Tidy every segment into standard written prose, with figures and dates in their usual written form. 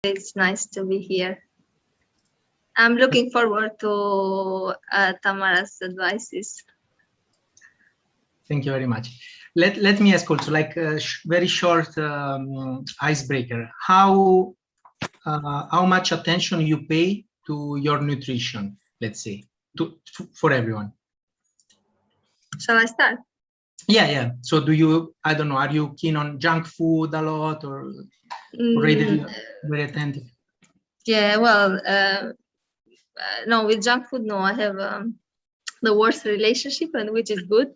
It's nice to be here. I'm looking forward to Tamara's advices. Thank you very much. Let me ask also, like a very short icebreaker. How much attention you pay to your nutrition, let's say, for everyone? Shall I start? Yeah. So do you, I don't know, are you keen on junk food a lot, or already very attentive? Yeah, well, no, with junk food, no, I have the worst relationship, and which is good.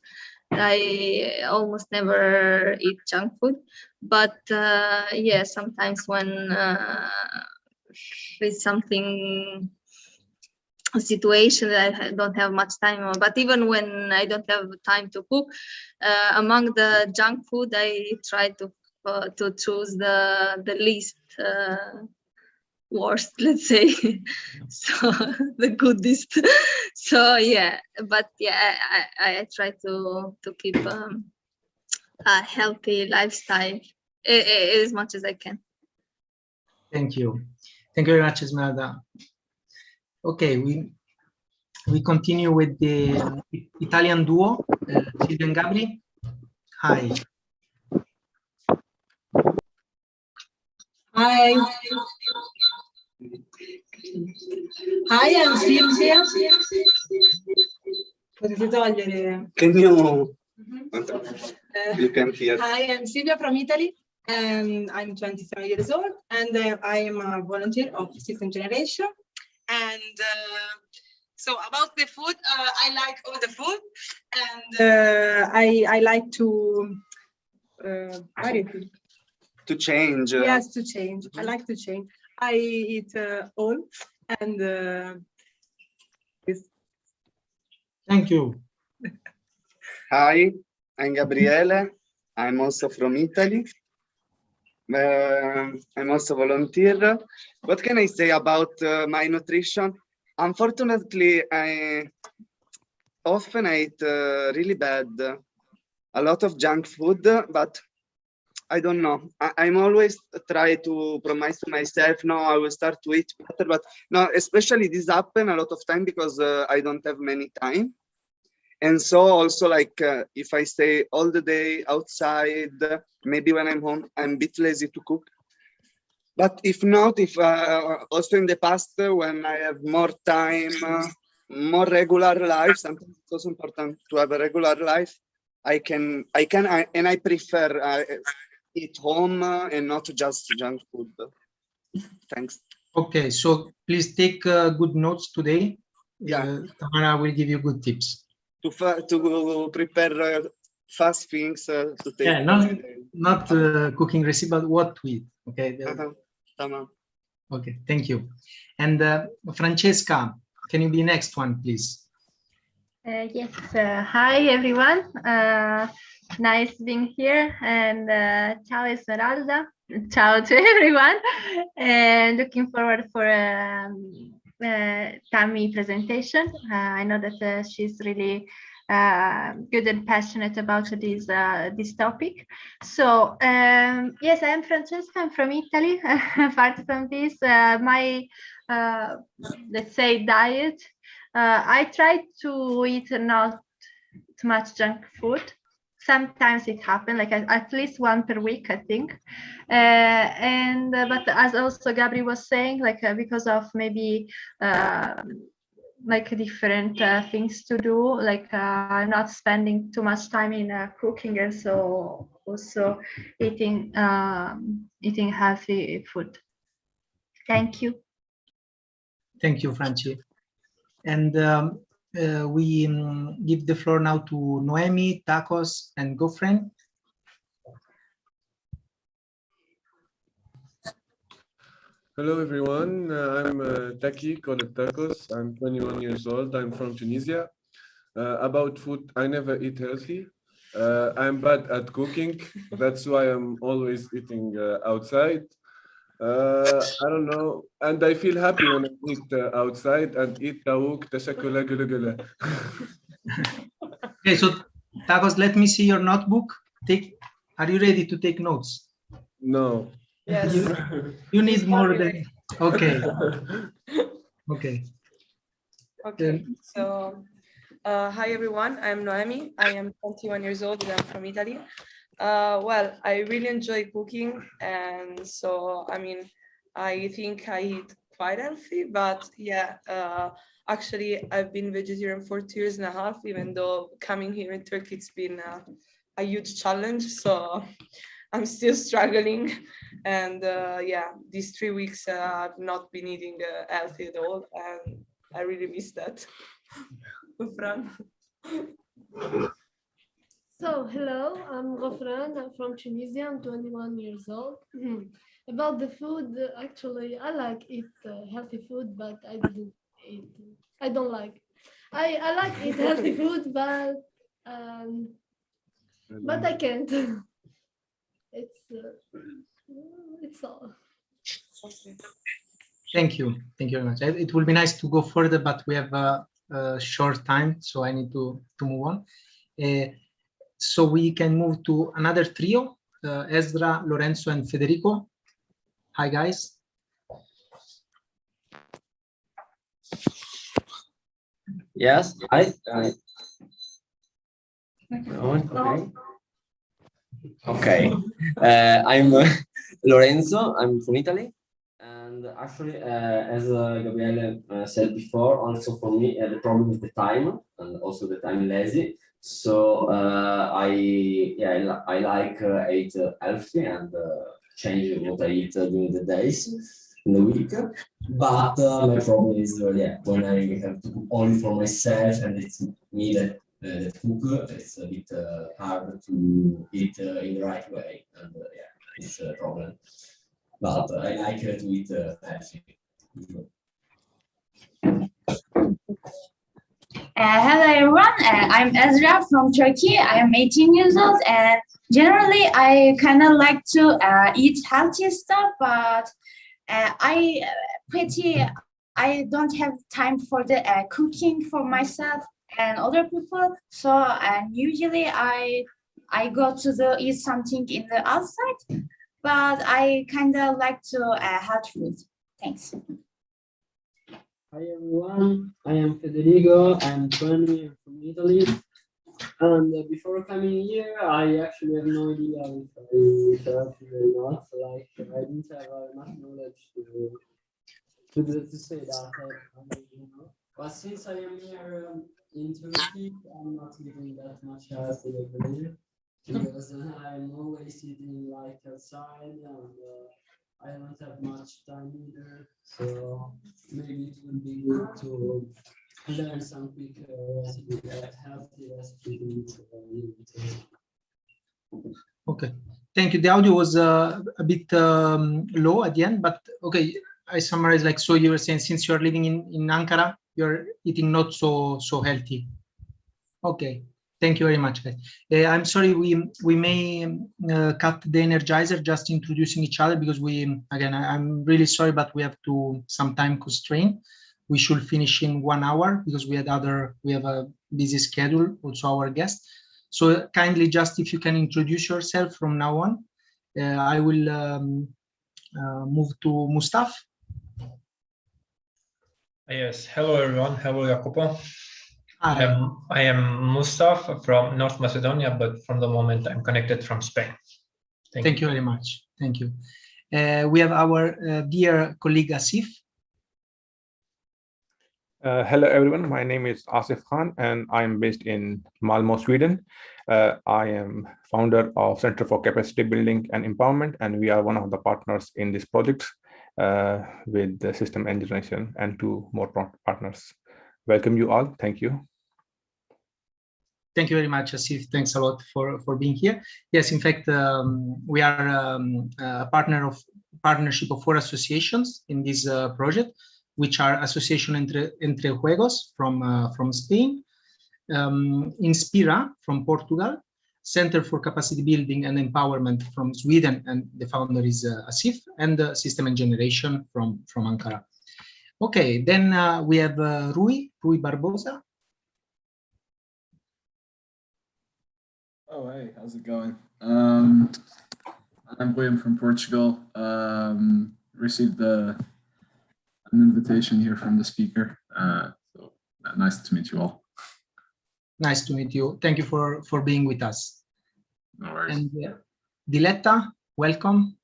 I almost never eat junk food, but yeah, sometimes when it's something, a situation that I don't have much time, but even when I don't have time to cook, among the junk food, I try to choose the least worst, let's say. So the goodest. So yeah, but yeah, I try to keep a healthy lifestyle as much as I can. Thank you very much, Esmeralda. Okay, we continue with the Italian duo, Silvia and Gabri. Hi. Hi. Hi, I'm Silvia. Potete togliere. Can you? You can hear. Hi, I'm Silvia from Italy, and I'm 27 years old, and I am a volunteer of System Generation. And so about the food, I like all the food, and I like to To change. Yes, to change. I like to change. I eat all, and Thank you. Hi, I'm Gabriele. I'm also from Italy. I'm also volunteer. What can I say about my nutrition? Unfortunately, I often eat really bad, a lot of junk food, but I don't know. I'm always try to promise to myself, no, I will start to eat better, but no, especially this happen a lot of time because I don't have many time. And so also like if I stay all the day outside, maybe when I'm home, I'm a bit lazy to cook. But if not, if also in the past, when I have more time, more regular life, sometimes it's also important to have a regular life. I prefer eat home and not just junk food. Thanks. Okay, so please take good notes today. Yeah. Tamara will give you good tips. To prepare fast things to take. Yeah, not cooking recipe, but what to eat. Okay. Okay, thank you. And Francesca, can you be next one, please? Yes. Hi, everyone. Nice being here. And ciao, Esmeralda. Ciao to everyone. And looking forward for Tammy presentation. I know that she's really good and passionate about this topic. So yes, I am Francesca. I'm from Italy. Apart from this, my let's say diet. I try to eat not too much junk food. Sometimes it happens, like at least one per week, I think. But as also Gabri was saying, like because of maybe like different things to do, like not spending too much time in cooking, and so also eating healthy food. Thank you. Thank you, Franci. And we give the floor now to Noemi, Tacos, and Gofren. Hello, everyone. I'm Taki, called Tacos. I'm 21 years old. I'm from Tunisia. About food, I never eat healthy. I'm bad at cooking. That's why I'm always eating outside. I don't know. And I feel happy when I eat outside and eat taouk, tashakula, gula gula. Okay, so Tacos, let me see your notebook. Are you ready to take notes? No. Yes. You need He's more happy. than. Okay. Okay. Okay. So, hi everyone. I'm Noemi. I am 21 years old and I'm from Italy. Well, I really enjoy cooking, and so I mean, I think I eat quite healthy. But yeah, actually, I've been vegetarian for 2 years and a half. Even though coming here in Turkey, it's been a huge challenge. So I'm still struggling, and yeah, these 3 weeks I've not been eating healthy at all, and I really miss that. Fran. So, hello, I'm Ghafran. I'm from Tunisia. I'm 21 years old. About the food, actually, I like eat healthy food, but I didn't eat. I don't like. I like eat healthy food, but I can't. It's all. Okay. Thank you. Thank you very much. It will be nice to go further, but we have a short time, so I need to move on. So we can move to another trio, Ezra, Lorenzo, and Federico. Hi, guys. Yes, okay. Okay. I'm Lorenzo. I'm from Italy. And actually, as Gabriele said before, also for me, the problem is the time, and also that I'm lazy. So I like eat healthy and change what I eat during the days in the week. But my problem is when I have to cook only for myself and it's me that cook, it's a bit hard to eat in the right way, and it's a problem. But I like to eat healthy. Hello everyone, I'm Ezra from Turkey. I am 18 years old, and generally I kind of like to eat healthy stuff, but I don't have time for the cooking for myself and other people. So usually I go to eat something in the outside, but I kind of like to have food. Thanks. Hi everyone, I am Federico. I'm 20, I'm from Italy. And before coming here, I actually have no idea if I healthy or not. Like, I didn't have enough knowledge to say that. But since I am here in Turkey, I'm not eating that much healthy, I believe, because I'm always eating like outside, and I don't have much time either. So maybe it would be good to learn some quick recipe, healthy recipe. Okay, thank you. The audio was a bit low at the end, but okay, I summarize. Like, so you were saying, since you are living in Ankara, you're eating not so healthy. Okay, thank you very much, guys. I'm sorry, we may cut the Energizer just introducing each other, because I'm really sorry, but we have some time constraint. We should finish in 1 hour because we have a busy schedule, also our guest. So kindly, just if you can introduce yourself from now on. I will move to Mustaf. Yes, hello everyone. Hello Jacopo. Hi. I am Mustaf from North Macedonia, but from the moment I'm connected from Spain. Thank you very much. Thank you. We have our dear colleague Asif. Hello everyone, my name is Asif Khan and I'm based in Malmö, Sweden. I am founder of Center for Capacity Building and Empowerment, and we are one of the partners in this project with the System Engineering and 2 more partners. Welcome you all. Thank you. Thank you very much, Asif. Thanks a lot for being here. Yes, in fact, we are a partnership of 4 associations in this project, which are Association Entre Juegos from Spain, Inspira from Portugal, Center for Capacity Building and Empowerment from Sweden, and the founder is Asif, and System and Generation from Ankara. Okay, then we have Rui Barbosa. Oh, hey, how's it going? I'm William from Portugal. Received an invitation here from the speaker. So nice to meet you all. Nice to meet you. Thank you for being with us. No worries. And Diletta, welcome.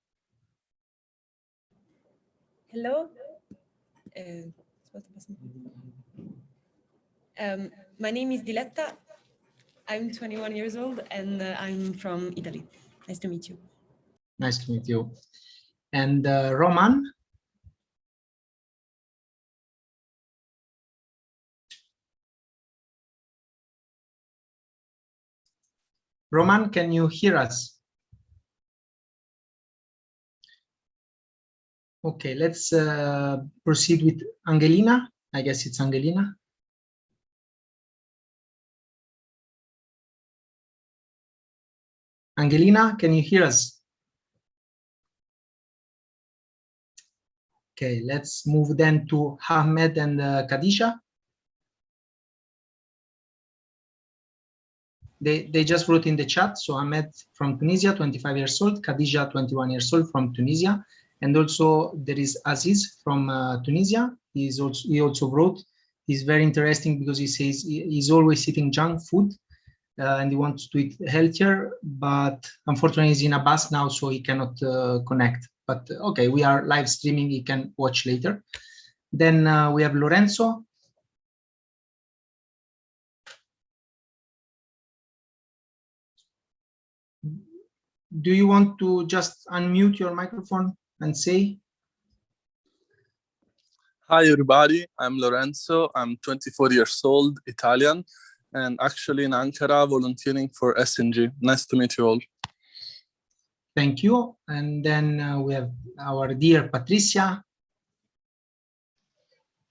Hello. My name is Diletta. I'm 21 years old and I'm from Italy. Nice to meet you. Nice to meet you. And Roman. Roman, can you hear us? Okay, let's proceed with Angelina. I guess it's Angelina. Angelina, can you hear us? Okay, let's move then to Ahmed and Khadija. They just wrote in the chat. So Ahmed from Tunisia, 25 years old, Khadija, 21 years old from Tunisia. And also there is Aziz from Tunisia. He also wrote. He's very interesting because he says he's always eating junk food and he wants to eat healthier, but unfortunately he's in a bus now, so he cannot connect. But okay, we are live streaming, he can watch later. Then we have Lorenzo. Do you want to just unmute your microphone and say? Hi, everybody. I'm Lorenzo. I'm 24 years old, Italian, and actually in Ankara volunteering for SNG. Nice to meet you all. Thank you. And then we have our dear Patricia.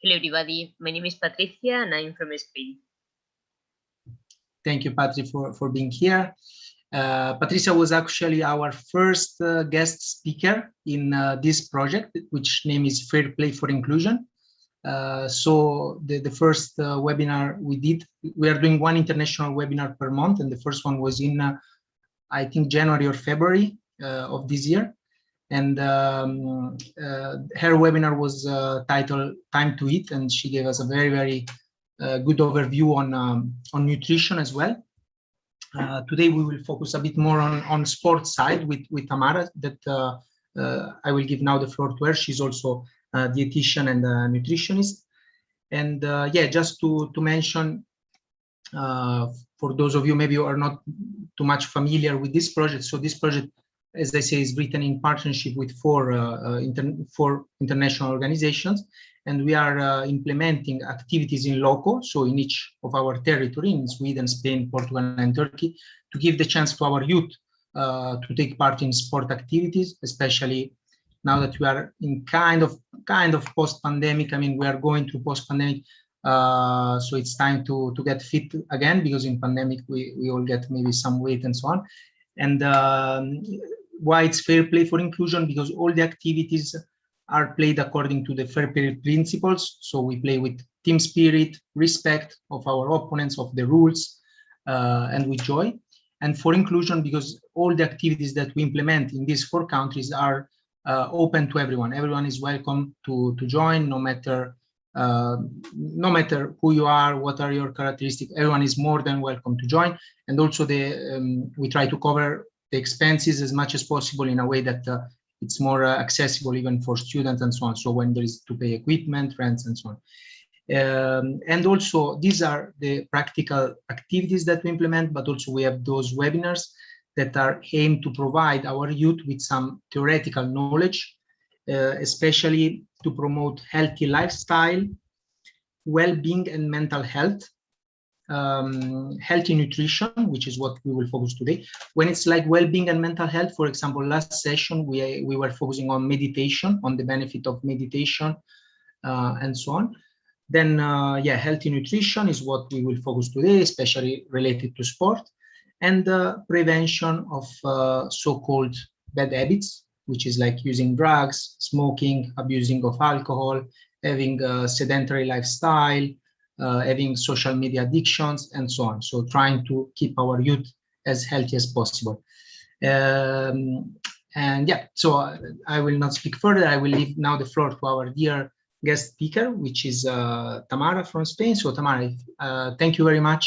Hello, everybody. My name is Patricia, and I'm from Spain. Thank you, Patri, for being here. Patricia was actually our first guest speaker in this project, which name is Fair Play for Inclusion. So the first webinar we did, we are doing one international webinar per month, and the first one was in, I think, January or February of this year. And her webinar was titled Time to Eat, and she gave us a very, very good overview on nutrition as well. Today we will focus a bit more on sports side with Tamara, that I will give now the floor to her. She's also a dietitian and a nutritionist. And yeah, just to mention, for those of you maybe who are not too much familiar with this project, so this project, as I say, is written in partnership with four international organizations, and we are implementing activities in loco, so in each of our territory, in Sweden, Spain, Portugal, and Turkey, to give the chance to our youth to take part in sport activities, especially now that we are in kind of post-pandemic. I mean, we are going through post-pandemic, so it's time to get fit again, because in pandemic we all get maybe some weight and so on. And why it's Fair Play for Inclusion? Because all the activities are played according to the fair play principles. So we play with team spirit, respect of our opponents, of the rules, and with joy. And for inclusion, because all the activities that we implement in these four countries are open to everyone. Everyone is welcome to join, no matter who you are, what are your characteristics. Everyone is more than welcome to join. And also we try to cover the expenses as much as possible in a way that it's more accessible even for students and so on. So when there is to pay equipment, rents, and so on. And also these are the practical activities that we implement, but also we have those webinars that are aimed to provide our youth with some theoretical knowledge, especially to promote healthy lifestyle, well-being and mental health, healthy nutrition, which is what we will focus today. When it's like well-being and mental health, for example, last session we were focusing on meditation, on the benefit of meditation, and so on. Then yeah, healthy nutrition is what we will focus today, especially related to sport, and prevention of so-called bad habits, which is like using drugs, smoking, abusing of alcohol, having a sedentary lifestyle, having social media addictions, and so on. So trying to keep our youth as healthy as possible. And And yeah, so I will not speak further. I will leave now the floor to our dear guest speaker, which is Tamara from Spain. So Tamara, thank you very much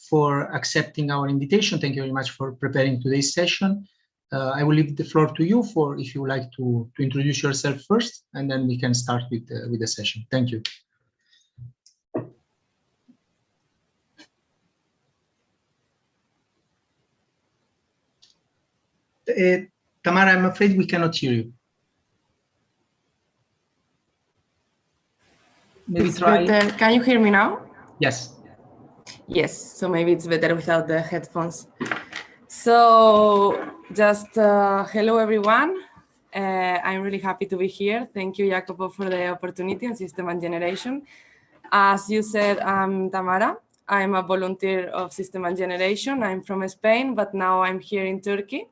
for accepting our invitation. Thank you very much for preparing today's session. I will leave the floor to you for if you would like to introduce yourself first, and then we can start with the session. Thank you. Tamara, I'm afraid we cannot hear you. Maybe It's try. better. Can you hear me now? Yes. Yes, so maybe it's better without the headphones. So just hello everyone. I'm really happy to be here. Thank you, Jacopo, for the opportunity on System and Generation. As you said, I'm Tamara. I'm a volunteer of System and Generation. I'm from Spain, but now I'm here in Turkey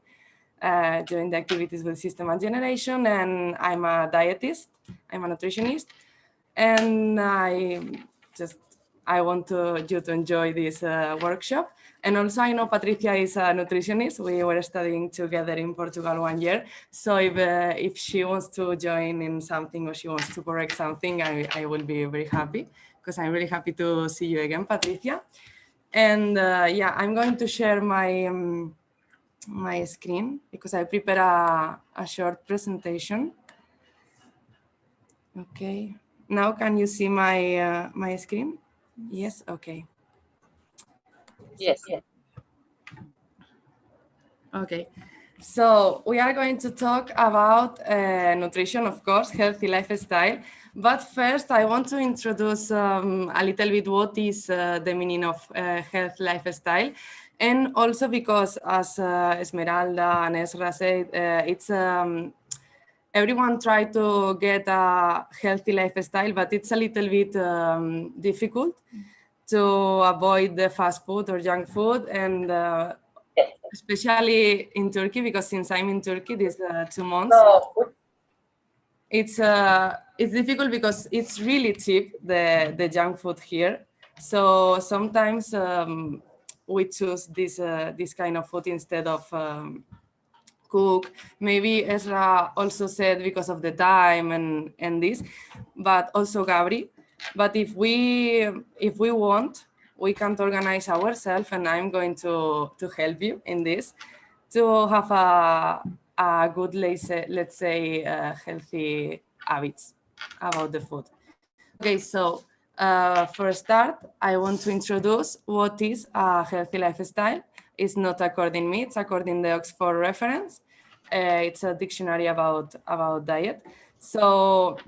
doing the activities with System and Generation, and I'm a dietist. I'm a nutritionist, and I want you to enjoy this workshop. And also I know Patricia is a nutritionist. We were studying together in Portugal 1 year. So if she wants to join in something or she wants to correct something, I will be very happy, because I'm really happy to see you again, Patricia. And yeah, I'm going to share my my screen because I prepared a short presentation. Okay, now can you see my my screen? Yes, okay. Yes. Okay, so we are going to talk about nutrition, of course, healthy lifestyle. But first, I want to introduce a little bit what is the meaning of health lifestyle. And also because, as Esmeralda and Ezra said, it's everyone try to get a healthy lifestyle, but it's a little bit difficult to avoid the fast food or junk food, and especially in Turkey, because since I'm in Turkey these 2 months, it's difficult because it's really cheap, the junk food here. So sometimes we choose this kind of food instead of cook. Maybe Ezra also said because of the time and this, but also Gabri. But if we want, we can organize ourselves, and I'm going to help you in this, to have a good, let's say, healthy habits about the food. Okay, so for a start, I want to introduce what is a healthy lifestyle. It's not according to me, it's according to the Oxford reference. It's a dictionary about diet. So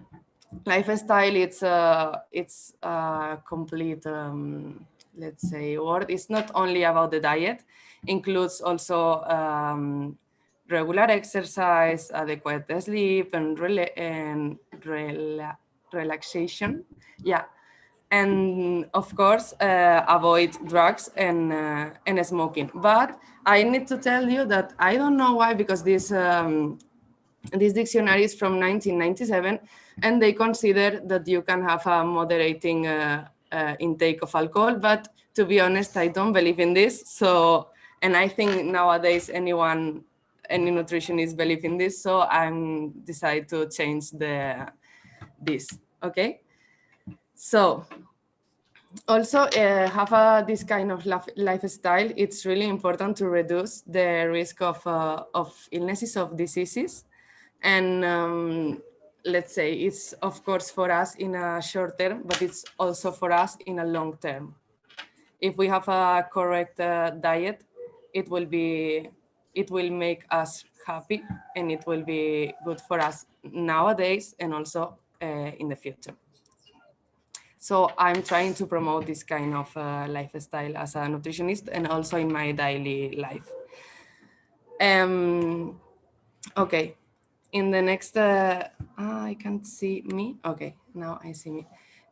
lifestyle, it's a complete, let's say, word. It's not only about the diet, includes also regular exercise, adequate sleep, and relaxation. Yeah. And of course, avoid drugs and smoking. But I need to tell you that I don't know why, because this dictionary is from 1997, and they consider that you can have a moderating intake of alcohol. But to be honest, I don't believe in this. So, and I think nowadays any nutritionist believe in this. So I'm decided to change this. Okay. So also have this kind of lifestyle. It's really important to reduce the risk of illnesses, of diseases. And let's say it's, of course, for us in a short term, but it's also for us in a long term. If we have a correct diet, it will make us happy, and it will be good for us nowadays and also in the future. So I'm trying to promote this kind of lifestyle as a nutritionist and also in my daily life. Okay, in the next, I can't see me. Okay, now I see me.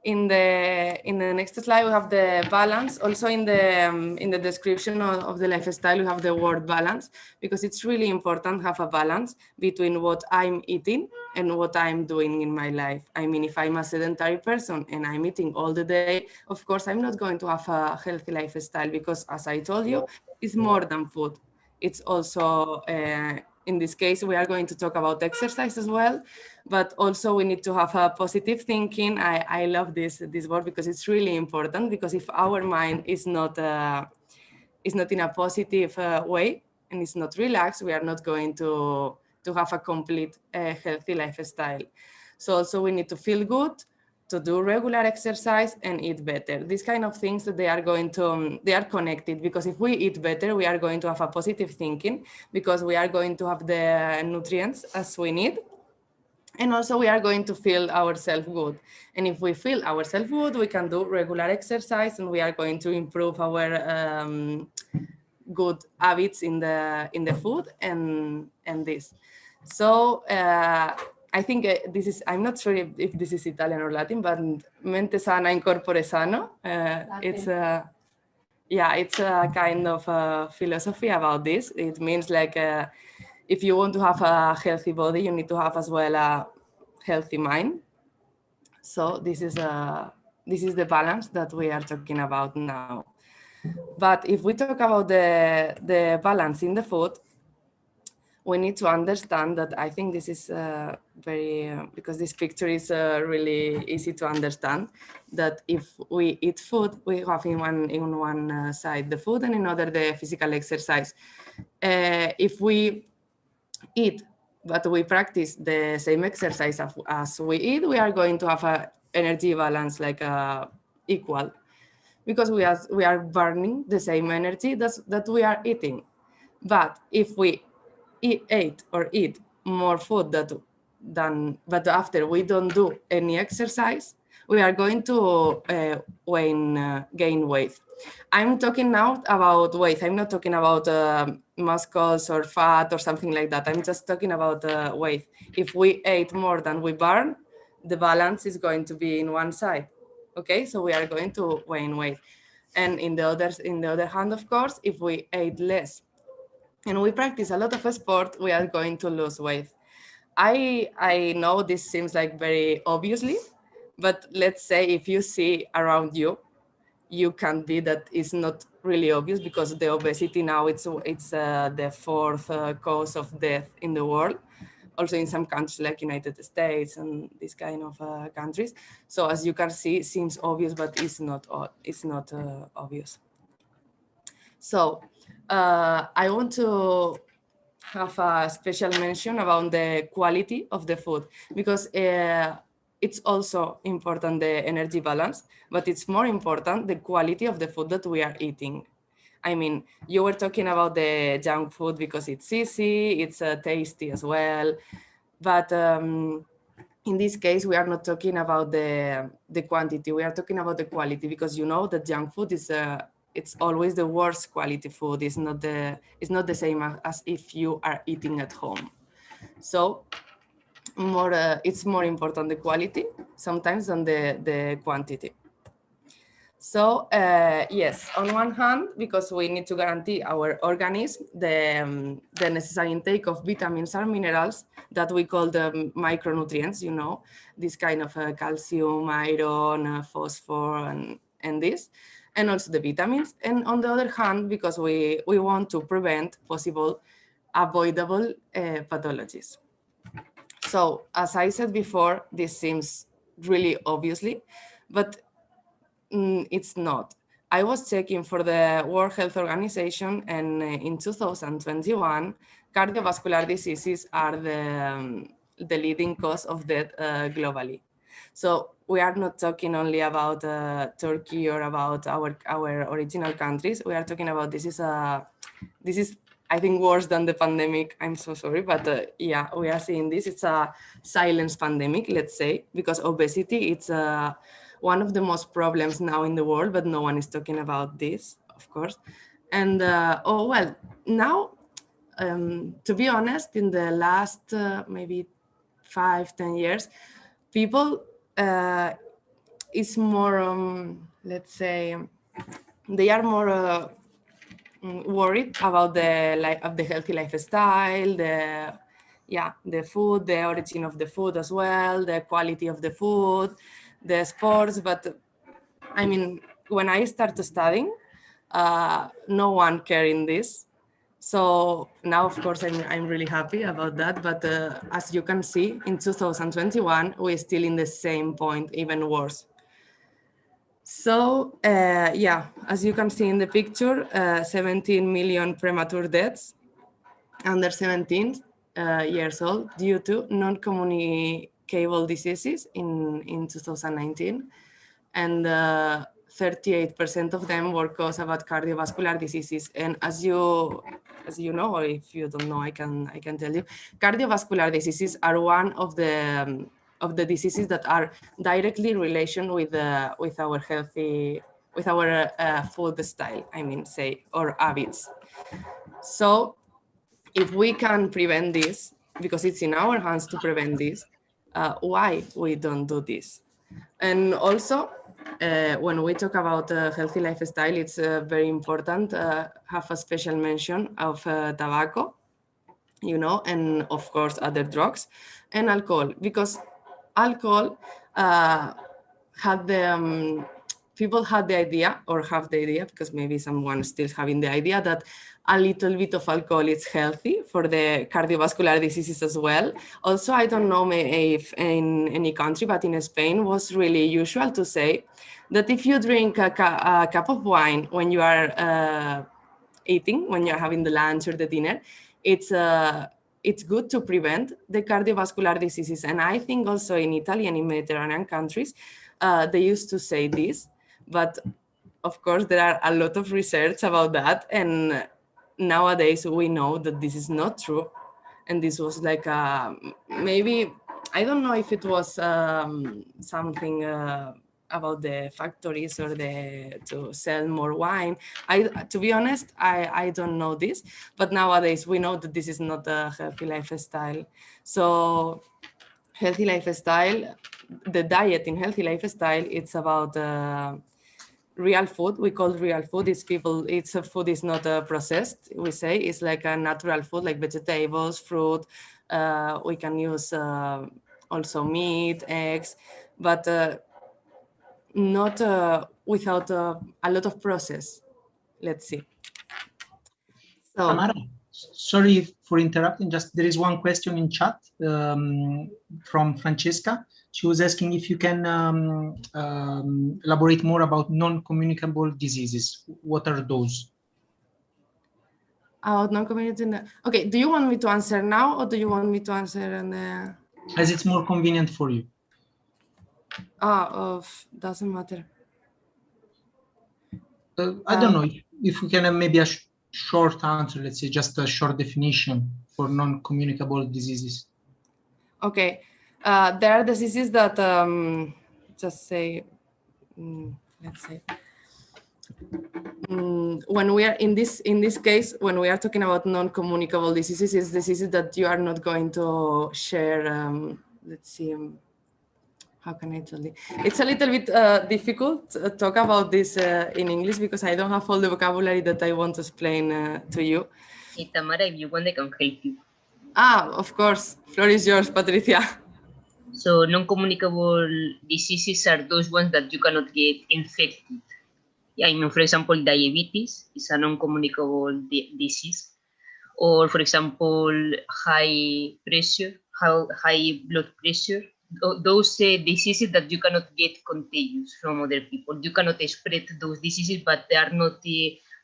In the next slide, we have the balance. Also in the description of the lifestyle, we have the word balance, because it's really important to have a balance between what I'm eating and what I'm doing in my life. I mean, if I'm a sedentary person and I'm eating all the day, of course, I'm not going to have a healthy lifestyle, because as I told you, it's more than food. It's also in this case, we are going to talk about exercise as well, but also we need to have a positive thinking. I love this word because it's really important, because if our mind is not in a positive way and it's not relaxed, we are not going to have a complete healthy lifestyle. So also we need to feel good, to do regular exercise and eat better. These kind of things that they are connected, because if we eat better, we are going to have a positive thinking, because we are going to have the nutrients as we need. And also we are going to feel ourselves good. And if we feel ourselves good, we can do regular exercise and we are going to improve our good habits in the food and this. So I think this is, I'm not sure if this is Italian or Latin, but mente sana in corpore sano. It's a kind of philosophy about this. It means like if you want to have a healthy body, you need to have as well a healthy mind. So this is the balance that we are talking about now. But if we talk about the balance in the food, we need to understand that I think this is because this picture is really easy to understand, that if we eat food, we have in one side the food and in other the physical exercise. If we eat, but we practice the same exercise as we eat, we are going to have an energy balance like equal, because we are burning the same energy that we are eating. But if we eat more food but after we don't do any exercise, we are going to gain weight. I'm talking now about weight. I'm not talking about muscles or fat or something like that. I'm just talking about weight. If we ate more than we burn, the balance is going to be in one side. Okay, so we are going to gain weight. And in the other hand, of course, if we ate less and we practice a lot of sport, we are going to lose weight. I know this seems like very obviously, but let's say if you see around you, you can be that is not really obvious, because the obesity now it's the fourth cause of death in the world, also in some countries like United States and these kind of countries. So as you can see, seems obvious, but it's not obvious. So I want to have a special mention about the quality of the food, because it's also important, the energy balance, but it's more important the quality of the food that we are eating. I mean, you were talking about the junk food because it's easy, it's tasty as well, but in this case, we are not talking about the quantity, we are talking about the quality, because you know that junk food is it's always the worst quality food. It's not the same as if you are eating at home. So it's more important the quality sometimes than the quantity. So yes, on one hand, because we need to guarantee our organism the necessary intake of vitamins and minerals that we call the micronutrients, you know, this kind of calcium, iron, phosphorus, and this, and also the vitamins. And on the other hand, because we want to prevent possible avoidable pathologies. So as I said before, this seems really obviously, but it's not. I was checking for the World Health Organization, and in 2021, cardiovascular diseases are the leading cause of death globally. So we are not talking only about Turkey or about our original countries. We are talking about this is I think worse than the pandemic. I'm so sorry, but yeah, we are seeing this. It's a silence pandemic, let's say, because obesity, it's one of the most problems now in the world, but no one is talking about this, of course. And now, to be honest, in the last maybe 5-10 years, people is more, let's say, they are more worried about the healthy lifestyle, the food, the origin of the food as well, the quality of the food, the sports. But I mean, when I started studying, no one cared in this. So now, of course, I'm really happy about that. But as you can see, in 2021, we're still in the same point, even worse. So yeah, as you can see in the picture, 17 million premature deaths under 17 years old due to non-communicable diseases in 2019. And 38% of them were caused about cardiovascular diseases. And as you know, or if you don't know, I can tell you, cardiovascular diseases are one of the diseases that are directly relation with our healthy, with our food style. I mean, say, or habits. So if we can prevent this, because it's in our hands to prevent this, why we don't do this? And also, when we talk about healthy lifestyle, it's very important have a special mention of tobacco, you know, and of course other drugs and alcohol, because alcohol had the people had the idea, or have the idea, because maybe someone still having the idea that a little bit of alcohol is healthy for the cardiovascular diseases as well. Also, I don't know if in any country, but in Spain was really usual to say that if you drink a cup of wine when you are eating, when you're having the lunch or the dinner, it's good to prevent the cardiovascular diseases. And I think also in Italy and in Mediterranean countries, they used to say this, but of course there are a lot of research about that. And nowadays we know that this is not true. And this was like maybe, I don't know if it was something about the factories or to sell more wine. To be honest, I don't know this, but nowadays we know that this is not a healthy lifestyle. So healthy lifestyle, the diet in healthy lifestyle, it's about real food. We call real food. It's a food is not processed. We say it's like a natural food, like vegetables, fruit. We can use also meat, eggs, but not without a lot of process. Let's see. So, Tamara, sorry for interrupting. Just there is one question in chat from Francesca. She was asking if you can elaborate more about non-communicable diseases. What are those? About non-communicable. Okay. Do you want me to answer now, or do you want me to answer in the? As it's more convenient for you. Doesn't matter. I don't know if we can have maybe a short answer, let's say just a short definition for non-communicable diseases. Okay, there are diseases that just say, let's say, when we are in this case, when we are talking about non-communicable diseases, it's diseases that you are not going to share. Let's see. How can I tell you? It's a little bit difficult to talk about this in English because I don't have all the vocabulary that I want to explain to you. Hey, Tamara, if you want, I can help you. Of course. Floor is yours, Patricia. So non-communicable diseases are those ones that you cannot get infected. I mean, for example, diabetes is a non-communicable disease. Or, for example, high blood pressure. Those diseases that you cannot get contagious from other people. You cannot spread those diseases, but they are not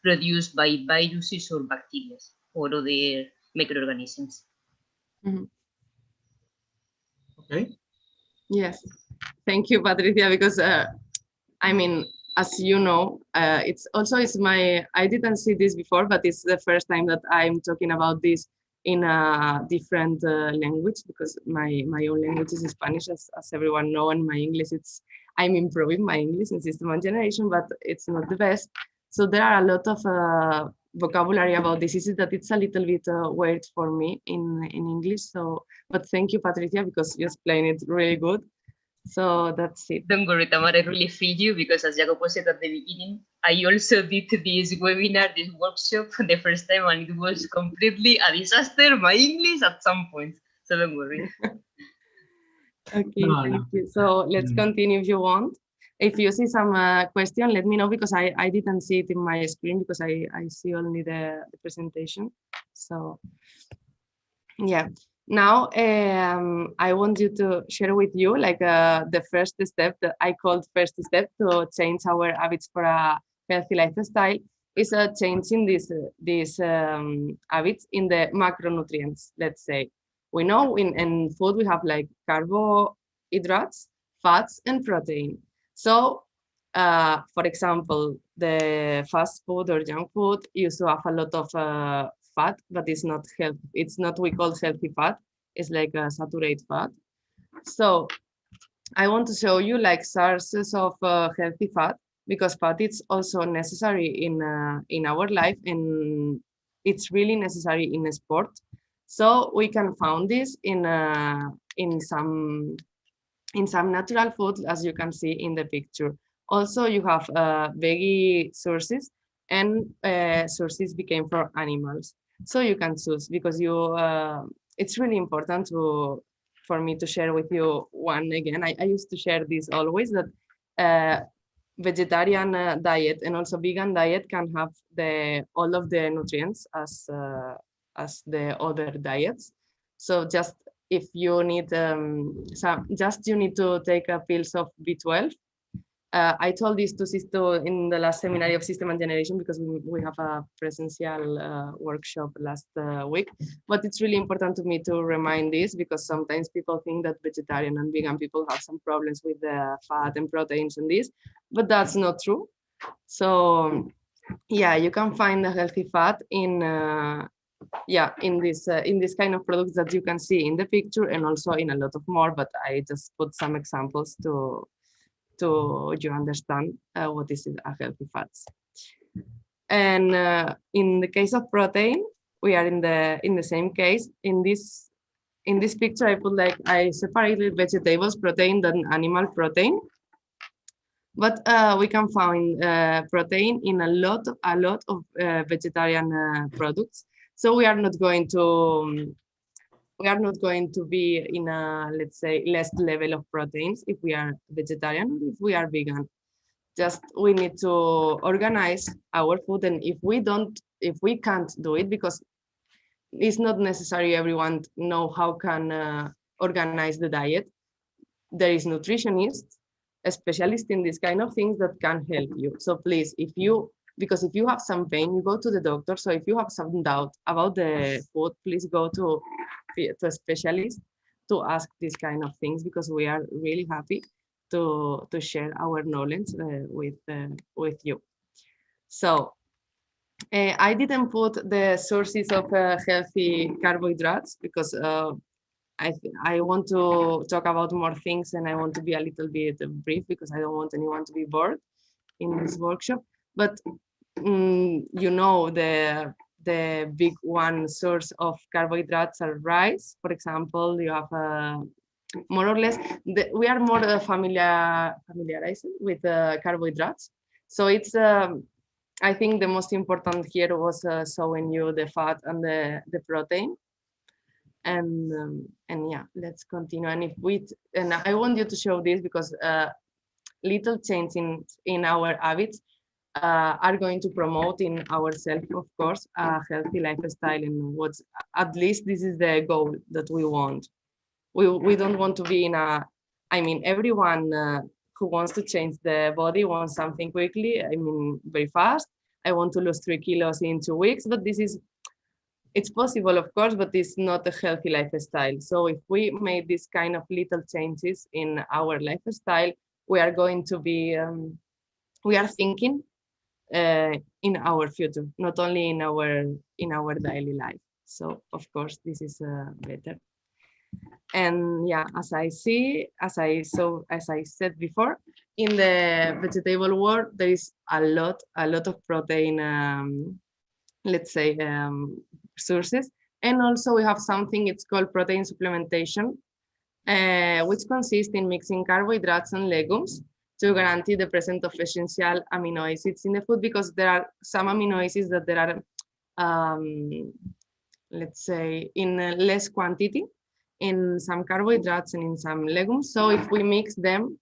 produced by viruses or bacteria or other microorganisms. Mm-hmm. Okay. Yes. Thank you, Patricia, because I mean, as you know, I didn't see this before, but it's the first time that I'm talking about this in a different language, because my own language is Spanish, as everyone knows, and my English, I'm improving my English in System and Generation, but it's not the best. So there are a lot of vocabulary about diseases that it's a little bit weird for me in English. So, but thank you, Patricia, because you explained it really good. So that's it. Don't worry, Tamara, I really feel you, because as Jacopo said at the beginning, I also did this webinar, this workshop the first time, and it was completely a disaster, my English at some point. So don't worry. Okay, thank you. So let's continue if you want. If you see some question, let me know, because I didn't see it in my screen because I see only the presentation. So yeah, now I want you to share with you like the first step that I called first step to change our habits for a healthy lifestyle is changing these habits in the macronutrients. Let's say we know in food we have like carbohydrates, fats, and protein. So for example, the fast food or junk food used to have a lot of fat, but it's not healthy. It's not we call healthy fat. It's like a saturated fat. So I want to show you like sources of healthy fat, because fat is also necessary in our life, and it's really necessary in sport. So we can find this in some natural foods, as you can see in the picture. Also, you have veggie sources, and sources became for animals. So you can choose, because you it's really important for me to share with you one again. I used to share this always, that vegetarian diet and also vegan diet can have all of the nutrients as the other diets. So just if you need you need to take a pills of B12. I told this to Sisto in the last seminar of System and Generation, because we have a presential workshop last week. But it's really important to me to remind this, because sometimes people think that vegetarian and vegan people have some problems with the fat and proteins and this, but that's not true. So yeah, you can find the healthy fat in this kind of products that you can see in the picture, and also in a lot of more, but I just put some examples to you understand what is a healthy fats. And in the case of protein, we are in the same case. In this picture, I put like I separated vegetables protein than animal protein. But we can find protein in a lot of vegetarian products. So we are not going to be in a, let's say, less level of proteins if we are vegetarian or if we are vegan. Just we need to organize our food, and if we can't do it, because it's not necessary everyone know how can organize the diet. There is nutritionists, a specialist in this kind of things that can help you. So please, because if you have some pain, you go to the doctor. So if you have some doubt about the food, please go to a specialist to ask these kind of things, because we are really happy to share our knowledge with you. So I didn't put the sources of healthy carbohydrates, because I want to talk about more things, and I want to be a little bit brief, because I don't want anyone to be bored in this workshop. But you know, the big one source of carbohydrates are rice. For example, you have more or less we are more familiarized with carbohydrates. So it's I think the most important here was showing you the fat and the protein. And yeah, let's continue. And I want you to show this, because little change in our habits are going to promote in ourselves, of course, a healthy lifestyle. And what's, at least this is the goal that we want. We don't want to be in a, I mean, everyone who wants to change the body wants something quickly, I mean, very fast. I want to lose 3 kilos in 2 weeks, but it's possible, of course, but it's not a healthy lifestyle. So if we made this kind of little changes in our lifestyle, we are going to be, we are thinking in our future, not only in our daily life. So of course, this is better. And yeah, as I said before, in the vegetable world, there is a lot of protein, let's say, sources. And also we have something, it's called protein supplementation, which consists in mixing carbohydrates and legumes to guarantee the presence of essential amino acids in the food, because there are some amino acids that there are, let's say, in less quantity in some carbohydrates and in some legumes. So if we mix them,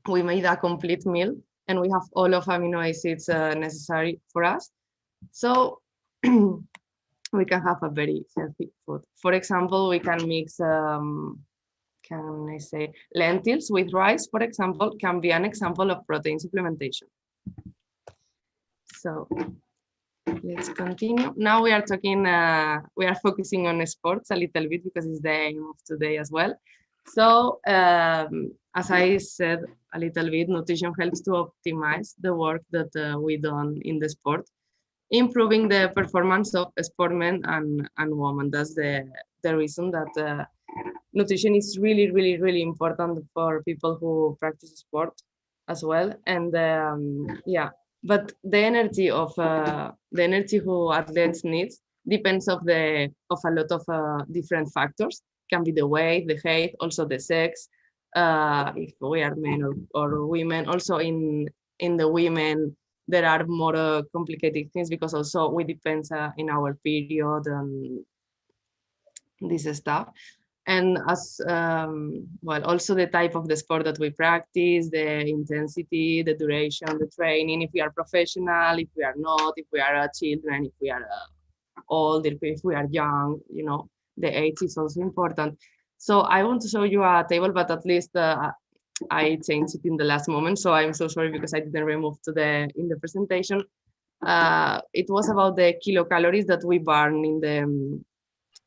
we made a complete meal and we have all of amino acids necessary for us. So we can have a very healthy food. For example, we can mix, can I say, lentils with rice, for example, can be an example of protein supplementation. So let's continue. Now we are talking, we are focusing on sports a little bit because it's the aim of today as well. So as I said a little bit, nutrition helps to optimize the work that we done in the sport, improving the performance of sportmen and women. That's the reason that nutrition is really important for people who practice sport as well. And yeah, but the energy who athletes needs depends of a lot of different factors. Can be the weight, the height, also the sex, if we are men or women. Also in the women, there are more complicated things because also we depend in our period and this stuff. And as well, also the type of the sport that we practice, the intensity, the duration, the training, if we are professional, if we are not, if we are children, if we are old, if we are young, you know, the age is also important. So I want to show you a table, but at least I changed it in the last moment. So I'm so sorry because I didn't remove in the presentation. It was about the kilocalories that we burn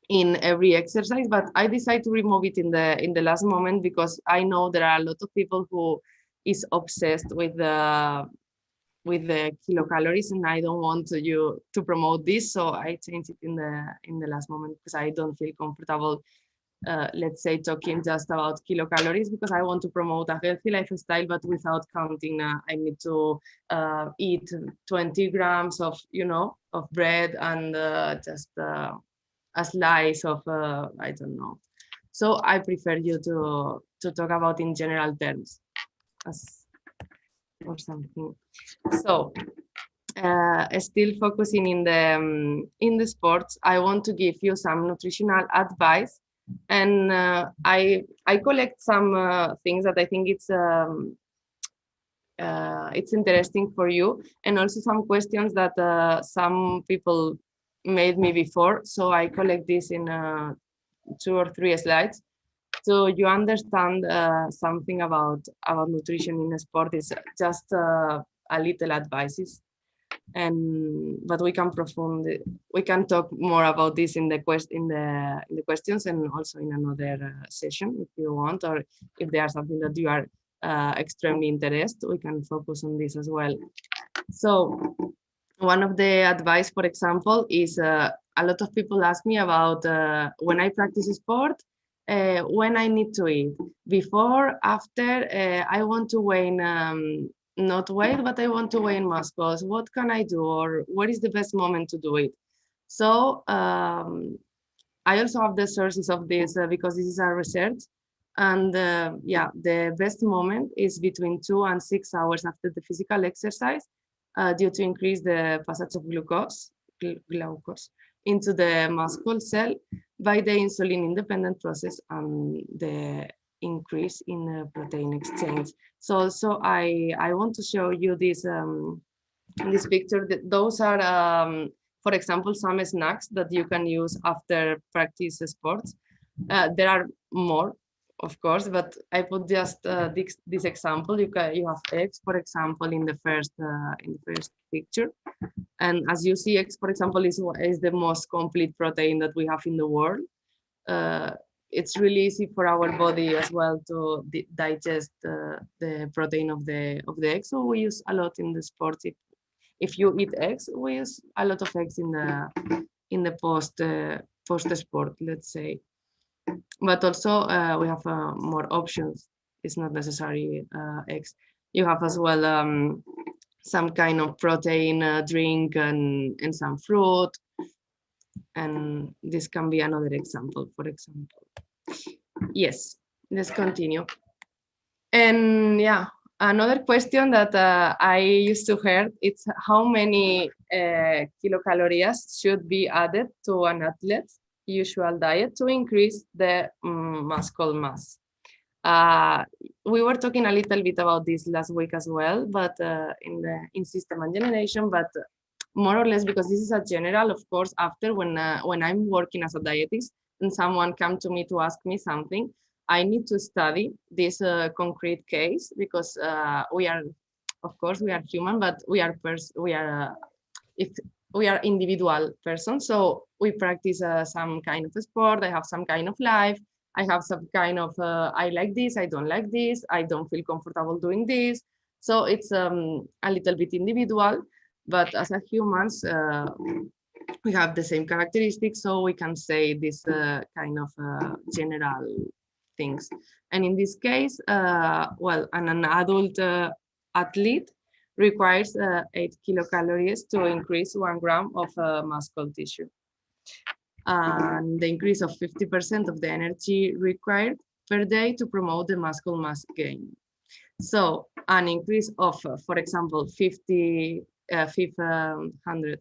in every exercise, but I decided to remove it in the last moment because I know there are a lot of people who is obsessed with the kilocalories, and I don't want you to promote this, so I changed it in the last moment because I don't feel comfortable, let's say, talking just about kilocalories, because I want to promote a healthy lifestyle, but without counting. I need to eat 20 grams of, you know, of bread and just a slice of I don't know. So I prefer you to talk about in general terms or something. So still focusing in the sports, I want to give you some nutritional advice, and I collect some things that I think it's interesting for you, and also some questions that some people made me before. So I collect this in 2 or 3 slides, so you understand something about nutrition in sport. Is just a little advices, but we can talk more about this in the questions, and also in another session if you want, or if there's something that you are extremely interested, we can focus on this as well. So one of the advice, for example, is a lot of people ask me about when I practice sport, when I need to eat, before, after, I want to weigh, not weight, but I want to weigh muscles. What can I do, or what is the best moment to do it? So I also have the sources of this because this is a research. And yeah, the best moment is between 2 and 6 hours after the physical exercise, due to increase the passage of glucose into the muscle cell by the insulin independent process and the increase in protein exchange. So I want to show you this this picture. Those are for example, some snacks that you can use after practice sports. There are more, of course, but I put just this example. You have eggs, for example, in the first picture, and as you see, eggs, for example, is the most complete protein that we have in the world. It's really easy for our body as well to digest the protein of the egg. So we use a lot in the sports. If you eat eggs, we use a lot of eggs in the post sport, let's say. But also we have more options. It's not necessary eggs. You have as well some kind of protein drink and some fruit. And this can be another example, for example. Yes, let's continue. And yeah, another question that I used to hear, it's how many kilocalories should be added to an athlete's usual diet to increase the muscle mass. We were talking a little bit about this last week as well, but in system and generation, but more or less because this is a general, of course, after when I'm working as a dietist and someone come to me to ask me something, I need to study this concrete case because we are, of course, we are human, but we are individual persons. So we practice some kind of sport. I have some kind of life. I have some kind of, I like this, I don't like this, I don't feel comfortable doing this. So it's a little bit individual, but as a humans, we have the same characteristics, so we can say this kind of general things. And in this case, well, an adult athlete requires 8 kilocalories to increase 1 gram of muscle tissue. And the increase of 50% of the energy required per day to promote the muscle mass gain. So an increase of, for example, 500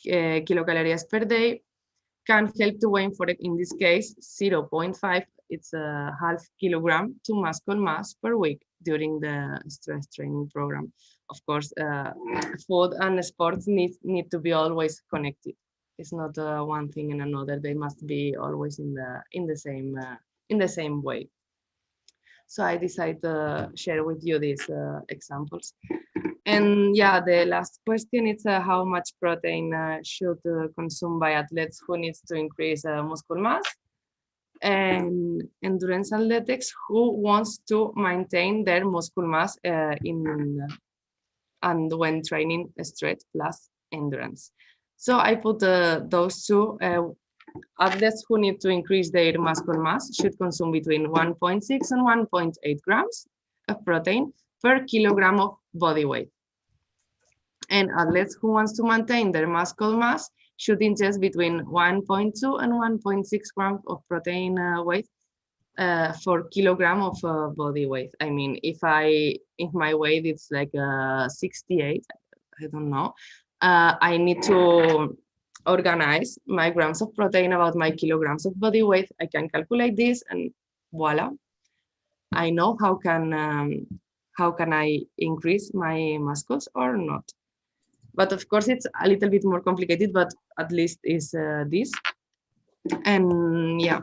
kilocalories per day can help to gain, for in this case, 0.5, it's a half kilogram to muscle mass per week during the stress training program. Of course, food and sports need to be always connected. It's not one thing and another. They must be always in the same way. So I decided to share with you these examples. And yeah, the last question is how much protein should consume by athletes who needs to increase muscle mass, and endurance athletics who wants to maintain their muscle mass and when training strength plus endurance. So I put those two. Athletes who need to increase their muscle mass should consume between 1.6 and 1.8 grams of protein per kilogram of body weight. And athletes who wants to maintain their muscle mass should ingest between 1.2 and 1.6 grams of protein weight for kilogram of body weight. I mean, if my weight is like 68, I don't know, I need to organize my grams of protein about my kilograms of body weight. I can calculate this and voila, I know how can I increase my muscles or not. But of course it's a little bit more complicated, but at least is this. And yeah,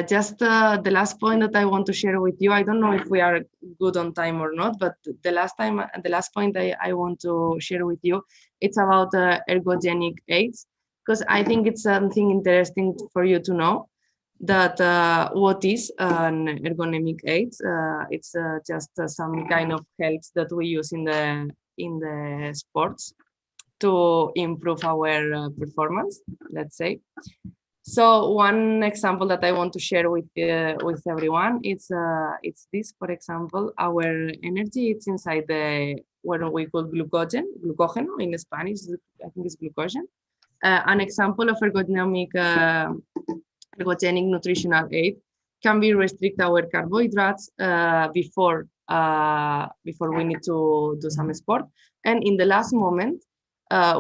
just the last point that I want to share with you, I don't know if we are good on time or not, but the last point I want to share with you, it's about ergogenic aids, because I think it's something interesting for you to know that what is an ergonomic aids. It's just some kind of helps that we use in the sports to improve our performance, let's say. So one example that I want to share with everyone, it's this, for example, our energy, it's inside what we call glucogen in Spanish, I think it's glucogen. An example of ergogenic nutritional aid can be restrict our carbohydrates before we need to do some sport, and in the last moment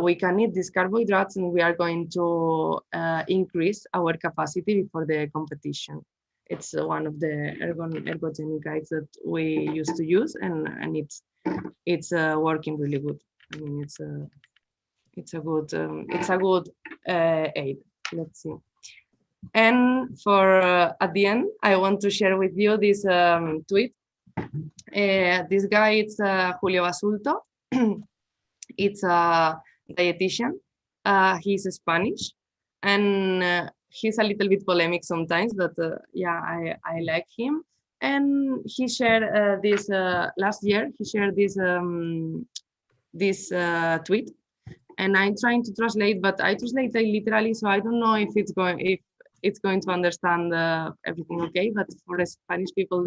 we can eat these carbohydrates and we are going to increase our capacity before the competition. It's one of the ergogenic aids that we used to use, and it's working really good. I mean, it's a good aid. Let's see. And for at the end, I want to share with you this tweet. This guy, it's Julio Basulto. It's a dietitian. He's Spanish, and he's a little bit polemic sometimes, but yeah, I like him. And he shared this last year. He shared this tweet, and I'm trying to translate, but I translate literally, so I don't know if it's going to understand everything okay. But for the Spanish people,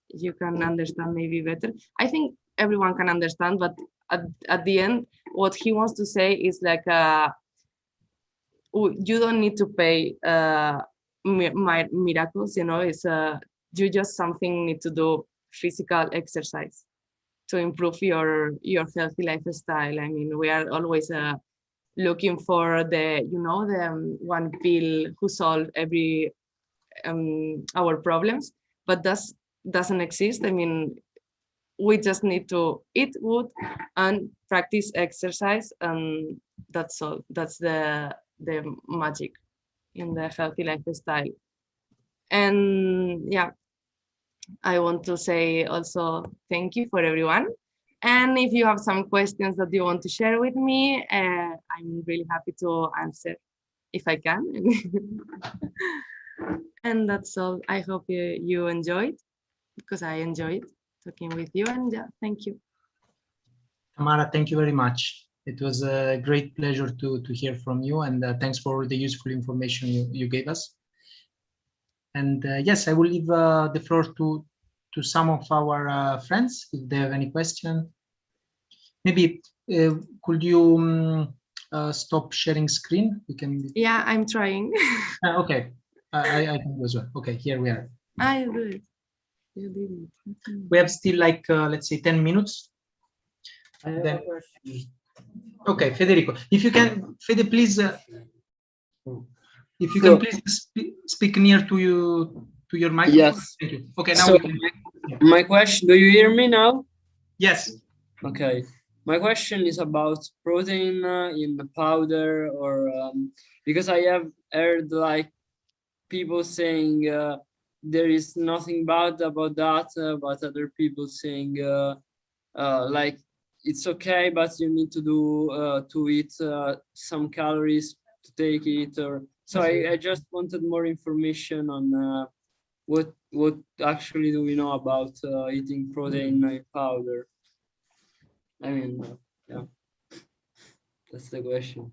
you can understand maybe better. I think everyone can understand, but at the end, what he wants to say is like, you don't need to pay miracles, you know, it's you just something need to do physical exercise to improve your healthy lifestyle. I mean, we are always looking for the one pill who solve every our problems. but that doesn't exist. I mean, we just need to eat good and practice exercise, and that's all. That's the magic in the healthy lifestyle. And yeah, I want to say also thank you for everyone. And if you have some questions that you want to share with me, I'm really happy to answer if I can. And that's all. I hope you enjoyed, because I enjoyed talking with you. And yeah, thank you. Tamara, thank you very much. It was a great pleasure to hear from you, and thanks for the useful information you gave us. And yes, I will leave the floor to some of our friends if they have any question. Maybe could you stop sharing screen? We can. Yeah, I'm trying. Okay, I can do as well. Okay, here we are. I do it. You did it. We have still like let's say 10 minutes. I have a question. Okay, Federico, if you can, Fede, please, if you can please speak near to your microphone. Yes. Thank you. Okay, now so we can. My question, do you hear me now? Yes. Okay. My question is about protein in the powder, or because I have heard like people saying there is nothing bad about that, but other people saying like it's okay, but you need to do to eat some calories to take it, or so. I just wanted more information on what actually do we know about eating protein powder. I mean, yeah, that's the question.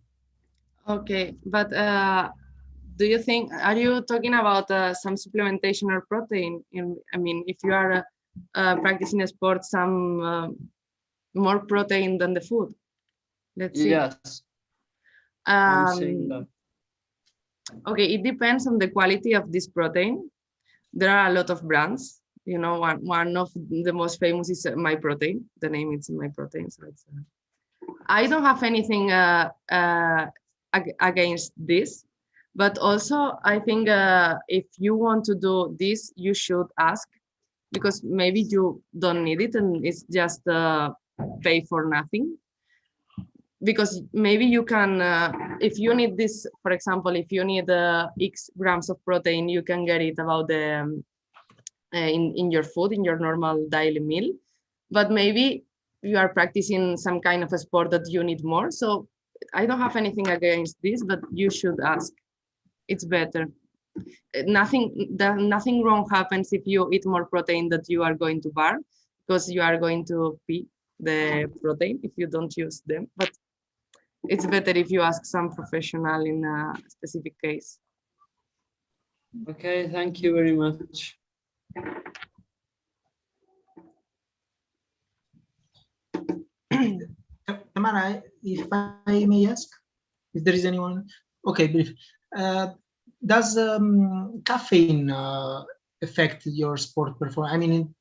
Okay, but do you think, are you talking about some supplementation or protein? I mean, if you are practicing a sport, some more protein than the food. Let's see. Yes. I'm saying that. Okay, it depends on the quality of this protein. There are a lot of brands. You know, one of the most famous is My Protein. The name is My Protein. So it's, I don't have anything against this, but also I think if you want to do this, you should ask, because maybe you don't need it and it's just pay for nothing. Because maybe you can, if you need this, for example, if you need X grams of protein, you can get it about the in your food, in your normal daily meal. But maybe you are practicing some kind of a sport that you need more. So I don't have anything against this, but you should ask. It's better. Nothing wrong happens if you eat more protein that you are going to burn, because you are going to pee the protein if you don't use them. But it's better if you ask some professional in a specific case. Okay, thank you very much. Tamara, if I may ask, if there is anyone. Okay, brief. Does caffeine affect your sport performance? I mean,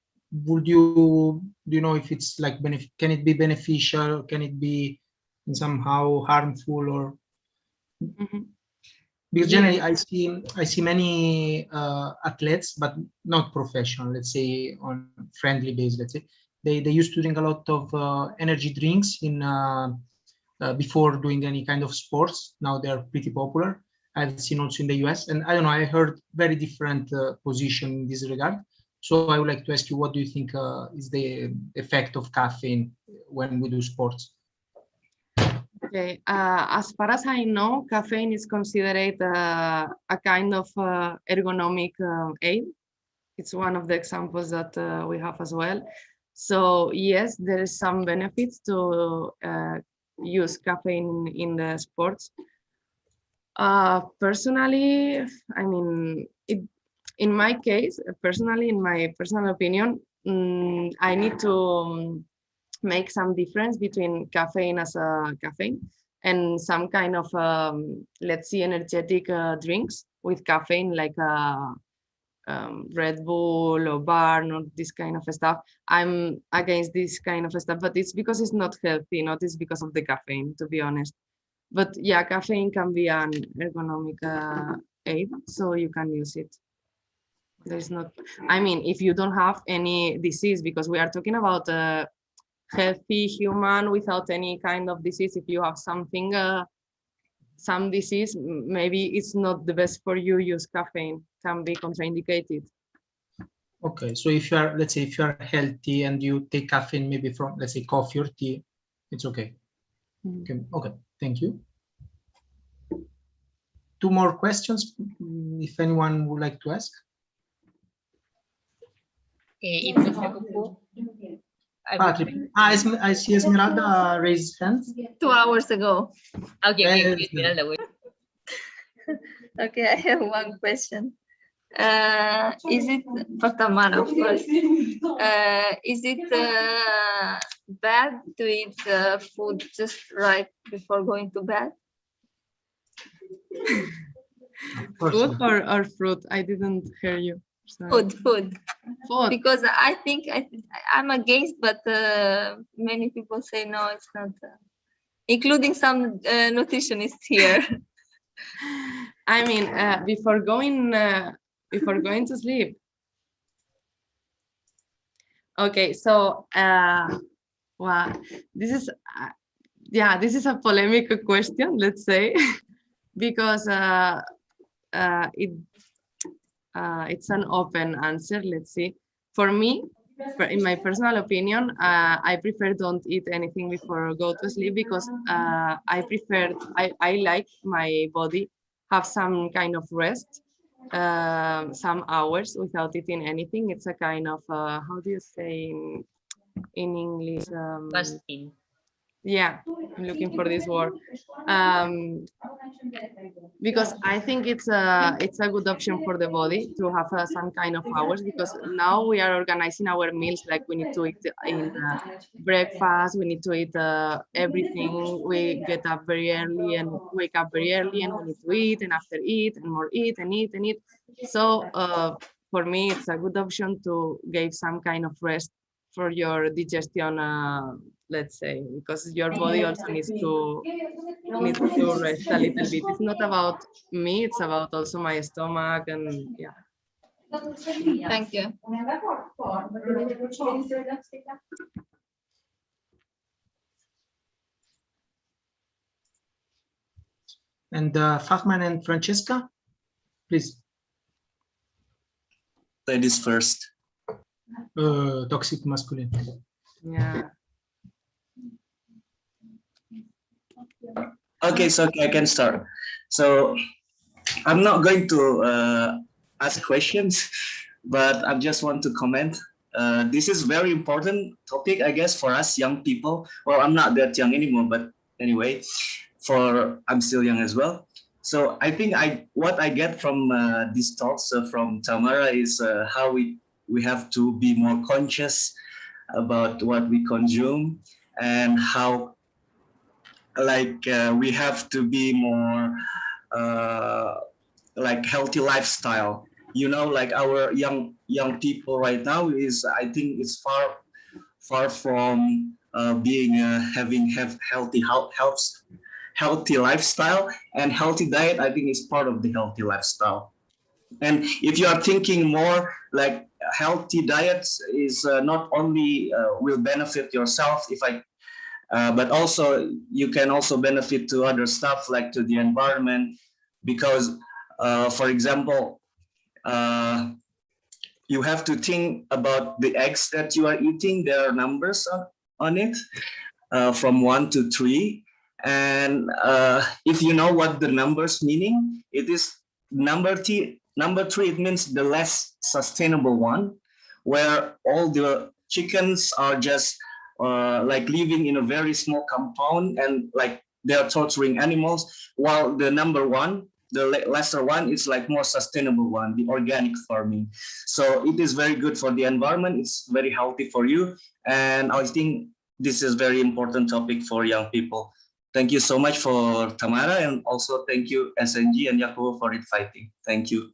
do you know if it's like can it be beneficial? Can it be somehow harmful, or? Because generally I see many athletes, but not professional, let's say on friendly base, let's say they used to drink a lot of energy drinks in before doing any kind of sports. Now they are pretty popular. I've seen also in the US, and I don't know, I heard very different position in this regard. So I would like to ask you, what do you think is the effect of caffeine when we do sports? Okay, as far as I know, caffeine is considered a kind of ergonomic aid. It's one of the examples that we have as well. So yes, there is some benefits to use caffeine in the sports. Personally, I mean, in my case, personally, in my personal opinion, I need to make some difference between caffeine as a caffeine and some kind of let's see, energetic drinks with caffeine, like Red Bull or Barn or this kind of stuff. I'm against this kind of stuff, but it's because it's not healthy, not it's because of the caffeine, to be honest. But yeah, caffeine can be an ergonomic aid, so you can use it. There's not, I mean, if you don't have any disease, because we are talking about a healthy human without any kind of disease. If you have something, some disease, maybe it's not the best for you. Use caffeine, can be contraindicated. Okay, so if you are, let's say, if you are healthy and you take caffeine, maybe from, let's say, coffee or tea, it's okay. Okay, thank you. Two more questions, if anyone would like to ask. I see Esmeralda raise hands. 2 hours ago. Okay, Esmeralda, wait. Okay, I have one question. Is it for Tamara, of course? Is it bad to eat food just right before going to bed? Food or fruit? I didn't hear you. Sorry. Food. Because I think I'm against, but many people say no, it's not. Including some nutritionists here. I mean, before going to sleep. Okay, so well, this is this is a polemic question, let's say, because it's an open answer. Let's see. For me, in my personal opinion, I prefer don't eat anything before go to sleep because I like my body have some kind of rest, some hours without eating anything. It's a kind of how do you say in English? Fasting. Yeah, I'm looking for this word. Because I think it's a good option for the body to have some kind of hours, because now we are organizing our meals like we need to eat in breakfast, we need to eat everything. We get up very early and wake up very early, and we need to eat, and after eat and more eat and eat and eat. So for me, it's a good option to give some kind of rest for your digestion, let's say, because your body also needs to rest a little bit. It's not about me, it's about also my stomach, and yeah. Thank you. And Fahman and Francesca, please. Ladies first. Toxic masculinity. Yeah. Okay, so I can start. So I'm not going to ask questions, but I just want to comment. This is very important topic, I guess, for us young people. Well, I'm not that young anymore, but anyway, I'm still young as well. So I think what I get from these talks from Tamara is how we have to be more conscious about what we consume, and how we have to be more like healthy lifestyle. Like our young people right now is, I think, it's far from being having healthy lifestyle, and healthy diet, I think, is part of the healthy lifestyle. And if you are thinking more like healthy diets is not only will benefit yourself, but also you can also benefit to other stuff, like to the environment, because for example, you have to think about the eggs that you are eating. There are numbers on it, from 1 to 3, and if you know what the numbers meaning, it is number 3. It means the less sustainable one, where all the chickens are just like living in a very small compound, and like they are torturing animals, while the number 1, the lesser one, is like more sustainable one, the organic farming. So it is very good for the environment. It's very healthy for you, and I think this is very important topic for young people. Thank you so much for Tamara, and also thank you SNG and Jacobo for inviting. Thank you.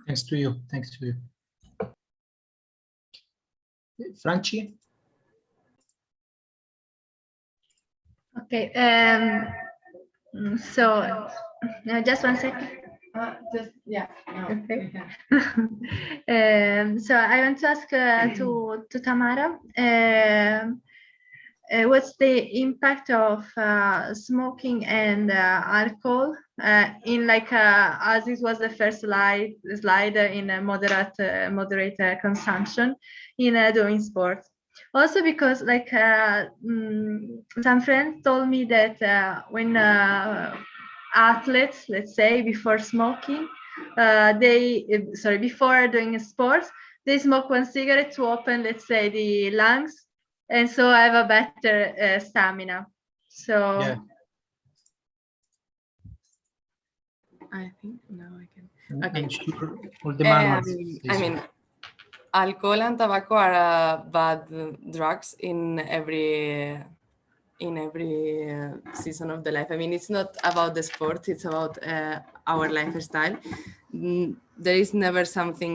Thanks to you. Thanks to you. Franci? Okay. So just one second. Okay. So I want to ask to Tamara, what's the impact of smoking and alcohol in like as this was the first slide in a moderate consumption in doing sports. Also because like some friends told me that when athletes, let's say, before smoking, before doing sports, they smoke one cigarette to open, let's say, the lungs, and so I have a better stamina. So yeah. I think now I can. I'm Okay. sure all the manuals I mean, alcohol and tobacco are bad drugs in every season of the life. I mean, it's not about the sport, it's about our lifestyle. There is never something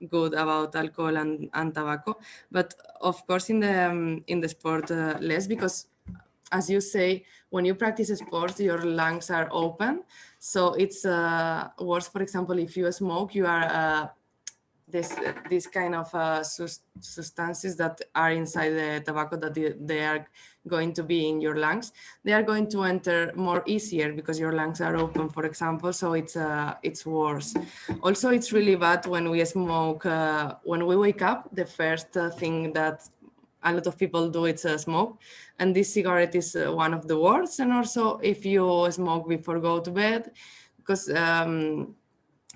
good about alcohol and tobacco, but of course in the sport less, because as you say, when you practice sports, your lungs are open, so it's worse. For example, if you smoke, you are this kind of substances that are inside the tobacco, that they are going to be in your lungs, they are going to enter more easier because your lungs are open, for example, so it's worse. Also, it's really bad when we smoke, when we wake up, the first thing that a lot of people do is smoke, and this cigarette is one of the worst. And also if you smoke before go to bed, because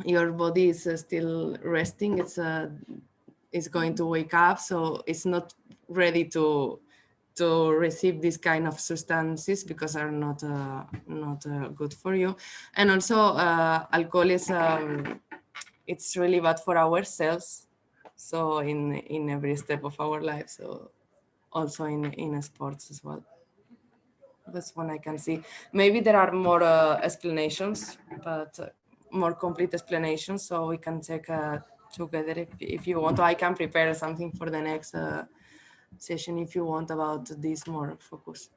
your body is still resting, it's going to wake up, so it's not ready to receive this kind of substances because are not good for you. And also alcohol is it's really bad for our cells, so in every step of our life, so also in sports as well. That's one I can see. Maybe there are more explanations, but more complete explanations, so we can check together if you want. I can prepare something for the next session if you want about this more focus,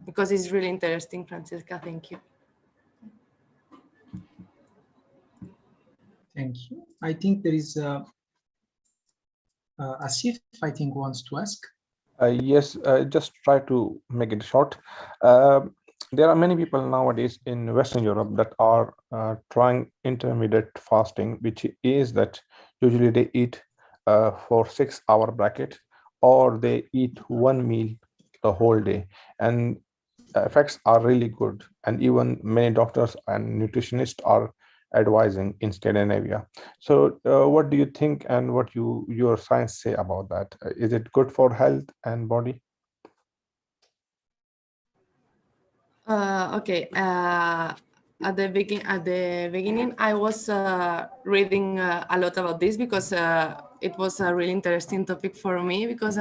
because it's really interesting, Francesca. Thank you. Thank you. I think there is Asif, I think, wants to ask. Yes, just try to make it short. There are many people nowadays in Western Europe that are trying intermittent fasting, which is that usually they eat for 6-hour bracket, or they eat one meal the whole day, and effects are really good. And even many doctors and nutritionists are advising in Scandinavia. So what do you think, and what your science say about that? Is it good for health and body? Okay. At the beginning, I was reading a lot about this because it was a really interesting topic for me, because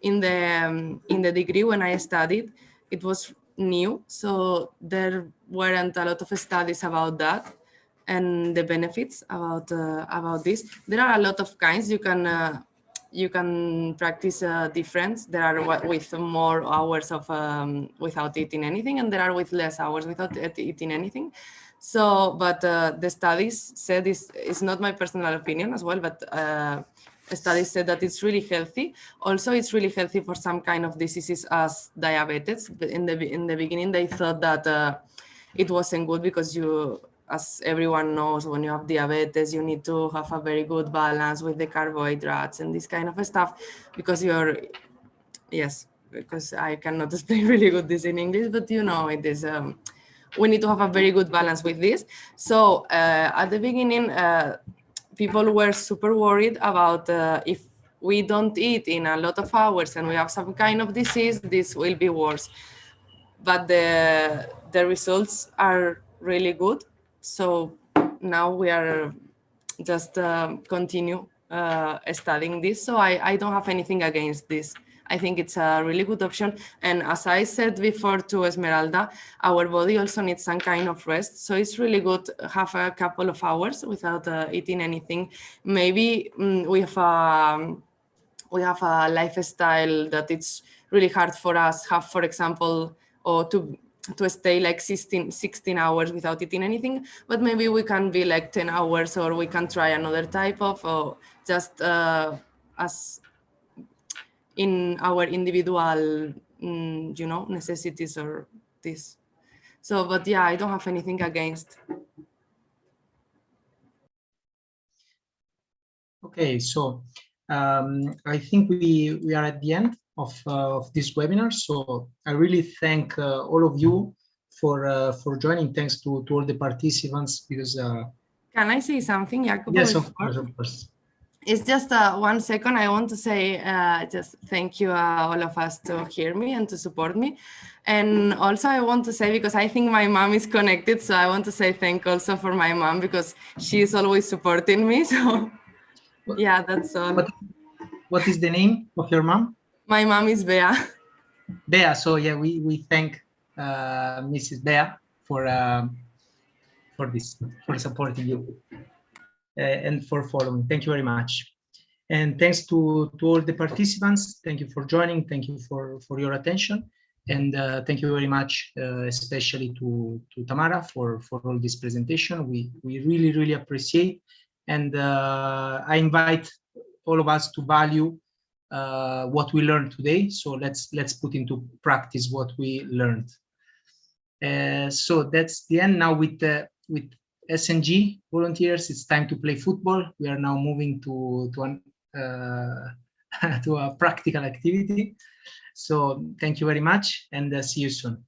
in the degree when I studied, it was new, so there weren't a lot of studies about that and the benefits about this. There are a lot of kinds you can practice different. There are with more hours of without eating anything, and there are with less hours without eating anything. So, but the studies said this is not my personal opinion as well, but studies said that it's really healthy. Also, it's really healthy for some kind of diseases as diabetes. But in the beginning, they thought that it wasn't good because you, as everyone knows, when you have diabetes, you need to have a very good balance with the carbohydrates and this kind of stuff, because because I cannot explain really good this in English, but you know, it is, we need to have a very good balance with this. So at the beginning, people were super worried about if we don't eat in a lot of hours and we have some kind of disease, this will be worse. But the results are really good. So now we are just continue studying this. So I don't have anything against this. I think it's a really good option. And as I said before to Esmeralda, our body also needs some kind of rest. So it's really good to have a couple of hours without eating anything. Maybe we have a lifestyle that it's really hard for us have, for example, or to to stay like 16 hours without eating anything, but maybe we can be like 10 hours, or we can try another type of, or just as in our individual, you know, necessities or this. So, but yeah, I don't have anything against. Okay, so I think we are at the end of this webinar. So I really thank all of you for joining. Thanks to all the participants, because Can I say something, Jacopo? yes, of course. It's just 1 second. I want to say just thank you all of us to hear me and to support me. And also I want to say, because I think my mom is connected, so I want to say thank also for my mom, because she is always supporting me. So yeah, that's all. What is the name of your mom? My mom is Bea. Bea. So yeah, we thank Mrs. Bea for supporting you and for following. Thank you very much. And thanks to all the participants. Thank you for joining. Thank you for your attention. And thank you very much, especially to Tamara for all this presentation. We really appreciate. And I invite all of us to value what we learned today. So let's put into practice what we learned. So that's the end. Now with SNG volunteers, it's time to play football. We are now moving to a practical activity. So thank you very much, and see you soon.